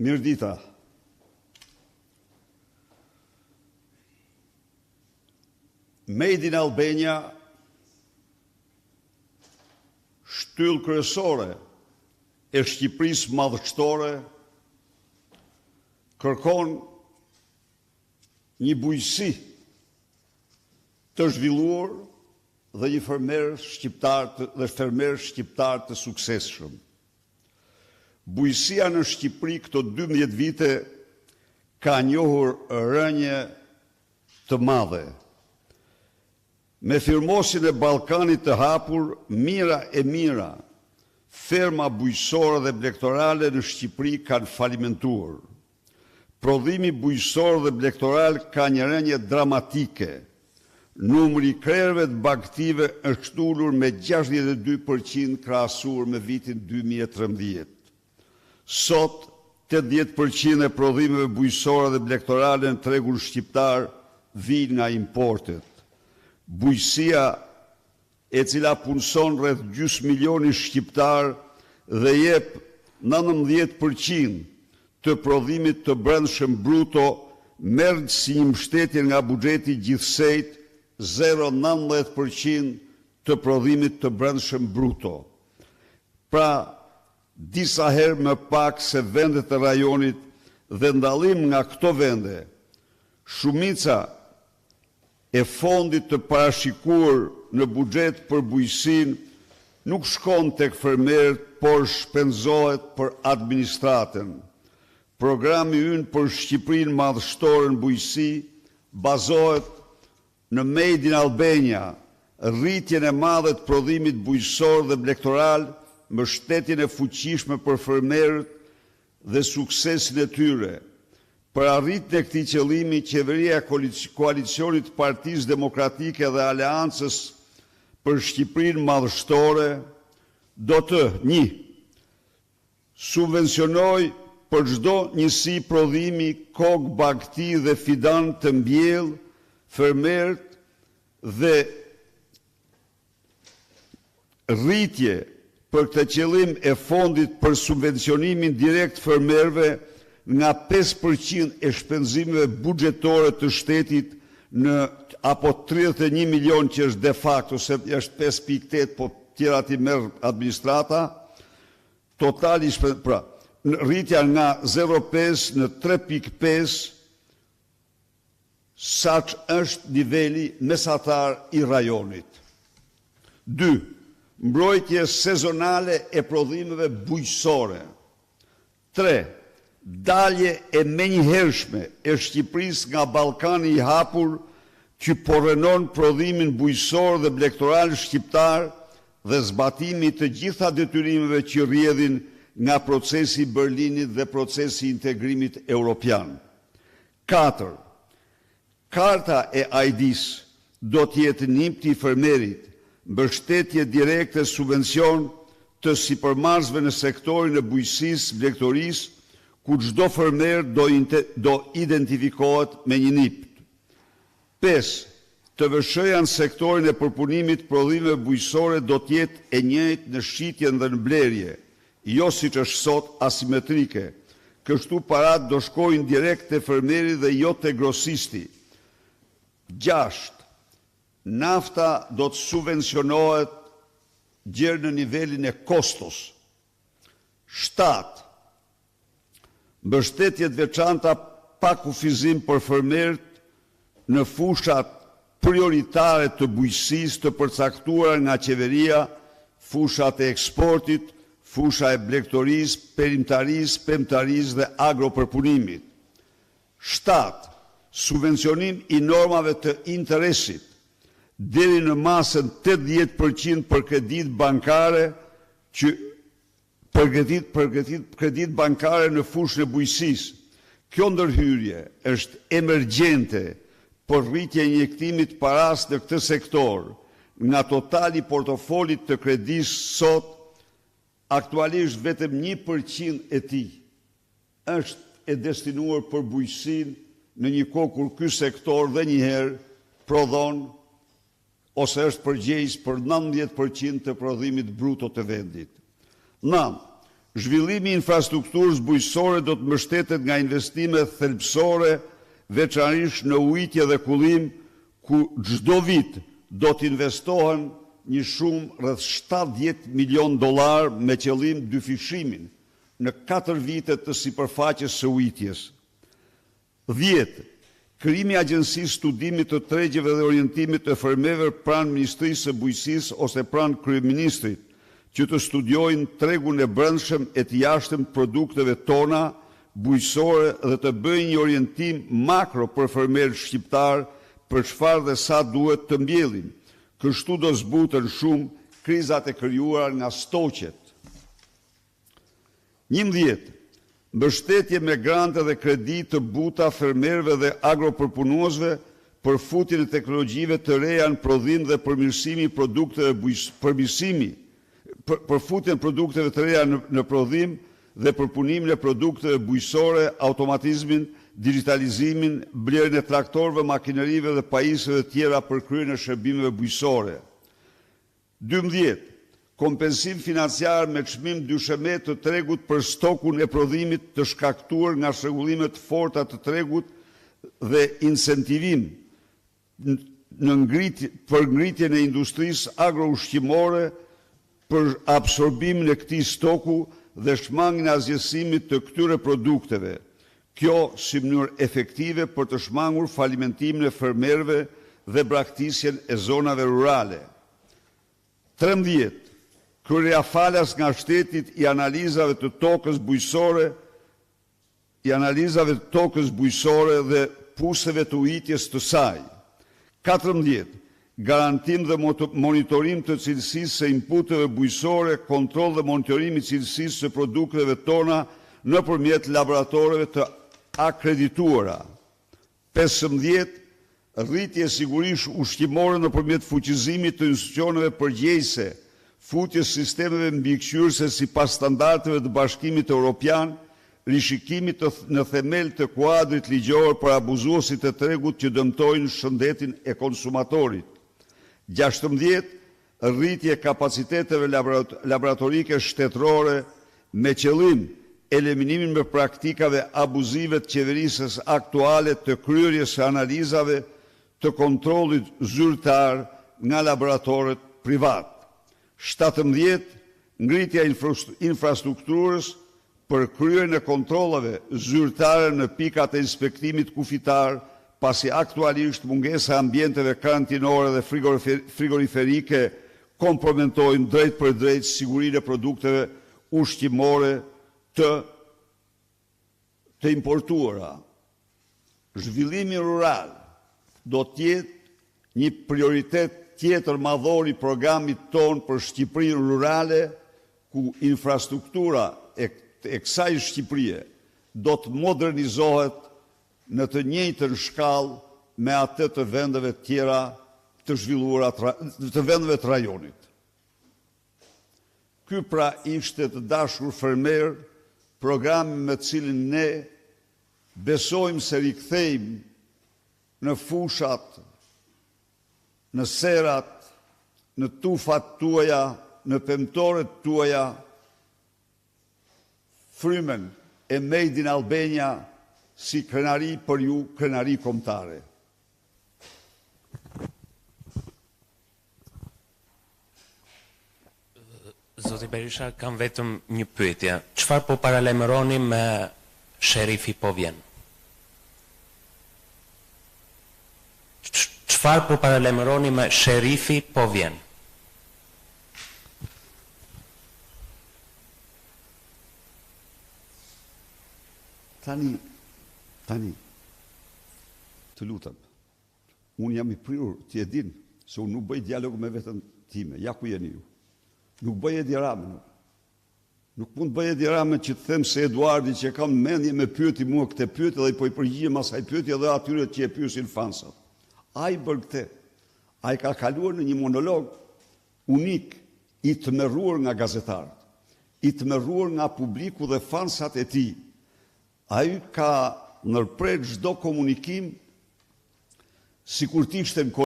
Mirdita. Made in Albania, shtyllë kryesore e Shqipërisë madhështore, kërkon një bujqësi të zhvilluar dhe një fermer shqiptar të suksesshëm. Bujqësia në Shqipëri këto 12 vite ka njohur rënje të madhe. Me firmosin e Ballkanit të hapur, mira e mira, ferma bujqësore dhe blegtorale në Shqipëri kanë falimentuar. Prodhimi bujqësor dhe blegtoral ka një rënje dramatike. Numri i krerëve të bagëtive është shtullur me 62% krahasuar me vitin 2013. Sot, 80% e prodhimeve bujqësore dhe blegtorale në tregun shqiptar vijnë nga importet. Bujqësia e cila punëson rreth gjysmë milioni shqiptar dhe jep 19% të prodhimit të brendshëm bruto merr si një mbështetje nga buxheti gjithsejt 0,19% të prodhimit të brendshëm bruto. Pra, disa herë më pak se vendet e rajonit dhe ndallim nga këto vende, shumica e fondit të parashikuar në buxhet për bujqësinë nuk shkon tek fermerët, por shpenzohet për administratën. Programi ynë për Shqipërinë madhështore në bujqësi bazohet në Made in Albania, rritjen e madhe të prodhimit bujqësor dhe blegtoral, mbështetjen e fuqishme për fermerët dhe suksesin e tyre. Për arritjen e këtij qëllimi, qeveria e koalicionit të Partisë Demokratike dhe Aleancës për Shqipërinë madhështore do të 1. Subvencionoj për çdo njësi prodhimi kokë, bagëti dhe fidan të mbjellë fermerët dhe rritje për këtë qëllim e fondit për subvencionimin direkt fermerëve nga 5% e shpenzimeve buxhetore të shtetit në apo 31 milion që është de facto, se është 5,8, po tjerat i merr administrata, totali pra rritja nga 0,5 në 3,5, saq është niveli mesatar i rajonit. 2. Mbrojtje sezonale e prodhimeve bujqësore. 3. Dalje e menjëhershme e Shqipërisë nga Ballkani i hapur që po rënon prodhimin bujqësor dhe blegtoral shqiptar dhe zbatimi të gjitha detyrimeve që rrjedhin nga procesi i Berlinit dhe procesi i integrimit europian. 4. Karta e AIDIS do të jetë nimti i fermerit, mbështetje direkte, subvencion të sipërmarrësve në sektorin e bujqësisë, blegtorisë, ku çdo fermer do identifikohet me një NIP. 5. Të vëshëja në sektorin e përpunimit prodhimeve bujqësore do të jetë e njëjtë në shitjen dhe në blerje, jo siç është sot asimetrike. Kështu parat do shkojnë direkt te fermeri dhe jo te grosisti. 6. Nafta do të subvencionohet gjerë në nivelin e kostos. 7. Mbështetjet veçanta pa kufizim për fermerët në fushat prioritare të bujqësisë të përcaktuara nga qeveria, fushat e eksportit, fusha e blegtorisë, perimtarisë, pemtarisë dhe agropërpunimit. 7. Subvencionim i normave të interesit deri në masën 80% për kredit bankare kredit bankare në fushën e bujqësisë. Kjo ndërhyrje është emergjente për rritje e injektimit paras në këtë sektor, nga totali portofolit të kredisë sot, aktualisht vetëm 1% e tij është e destinuar për bujqësinë në një kohë kur ky sektor dhe njëherë prodhon ose është përgjegjës për 19% të prodhimit bruto të vendit. 9. Zhvillimi i infrastrukturës bujqësore do të mbështetet nga investime thelbësore, veçanërisht në ujitje dhe kullim, ku çdo vit do të investohen një shumë rreth $70 milion me qëllim dyfishimin në 4 vite të sipërfaqes së ujitjes. 10. Krijimi i Agjencisë Studimit të Tregjeve dhe Orientimit të Fermerëve pranë Ministrisë së Bujqësisë ose pranë Kryeministrit, që të studiojnë tregun e brendshëm e të jashtëm të produkteve tona bujqësore dhe të bëjnë një orientim makro për fermerët shqiptar për çfarë dhe sa duhet të mbjellin. Kështu do zbuten shumë krizat e krijuara nga stoqet. 11. Mbështetje me grante dhe kredi të buta fermerëve dhe agropërpunuesve për futjen e teknologjive të reja në prodhim dhe përmirësimi i produkteve për futjen e produkteve të reja në prodhim dhe përpunimin e produkteve bujqësore, automatizmin, digitalizimin, blerjen e traktorëve, makinerive dhe pajisjeve të tjera për kryen e shërbimeve bujqësore. 12. Kompensim financiar me çmim dyshemet të tregut për stokun e prodhimit të shkaktuar nga shregullimet forta të tregut dhe incentivim për ngritjen e industrisë agroushqimore për absorbimin e këtij stoku dhe shmangjen e asgjësimit të këtyre produkteve. Kjo si mënyrë efektive për të shmangur falimentimin e fermerëve dhe braktisjen e zonave rurale. 13. Kryerja falas nga shtetit i analizave të tokës bujqësore dhe puseve të ujitjes të saj. 14. Garantim dhe monitorim të cilësisë së inputeve bujqësore, kontroll dhe monitorim i cilësisë së produkteve tona nëpërmjet laboratoreve të akredituara. 15. Rritje e sigurisë ushqimore nëpërmjet fuqizimit të institucioneve përgjegjëse, futjes sistemeve mbikëqyrëse sipas standardeve të Bashkimit Evropian, rishikimit në themel të kuadrit ligjor për abuzuesit e tregut që dëmtojnë shëndetin e konsumatorit. 16. Rritje e kapaciteteve laboratorike shtetërore me qëllim eliminimin me praktikave abuzive të qeverisës aktuale të kryerjes së analizave të kontrollit zyrtar nga laboratoret privat. 17. Ngritja e infrastrukturës për kryen e kontrollave zyrtare në pikat e inspektimit kufitar, pasi aktualisht mungesa e ambienteve karantinore dhe frigoriferike kompromentojnë drejt për drejt sigurinë e produkteve ushqimore të importuara. Zhvillimi rural do të jetë një prioritet tjetër madhor i programit ton për Shqipërinë rurale, ku infrastruktura e kësaj Shqipërie do të modernizohet në të njëjtën shkallë me atë të vendeve tjera të zhvilluara të vendeve të rajonit. Ky pra ishte, të dashur fermer, programi me cilin ne besojmë se rikthejmë në fushat, në serat, në tufat tuaja, në pemtoret tuaja, frymen e Made in Albania si krenari për ju, krenari kombëtare. Zoti Berisha, kam vetëm një pyetje. Çfarë po paralajmëroni me Sherifi po vjen? Çfarë po paralajmëroni me Sherifi po vjen? Tani, të lutem, unë jam i prirur, ti e din, se unë nuk bëj dialog me vetën time, ja ku jeni ju. Nuk bëj Edi Ramën. Nuk mund bëj Edi Ramën që të them se Eduardi që kam mendje me pyeti mua këtë pyetje dhe i po i përgjigjem asaj pyetje dhe atyre që e pyesin fansat. Ai bën këtë. Ai ka kaluar në një monolog unik, i tmerruar nga gazetarët, i tmerruar nga publiku dhe fansat e tij. Ai ka ndërprer çdo komunikim sikur të ishte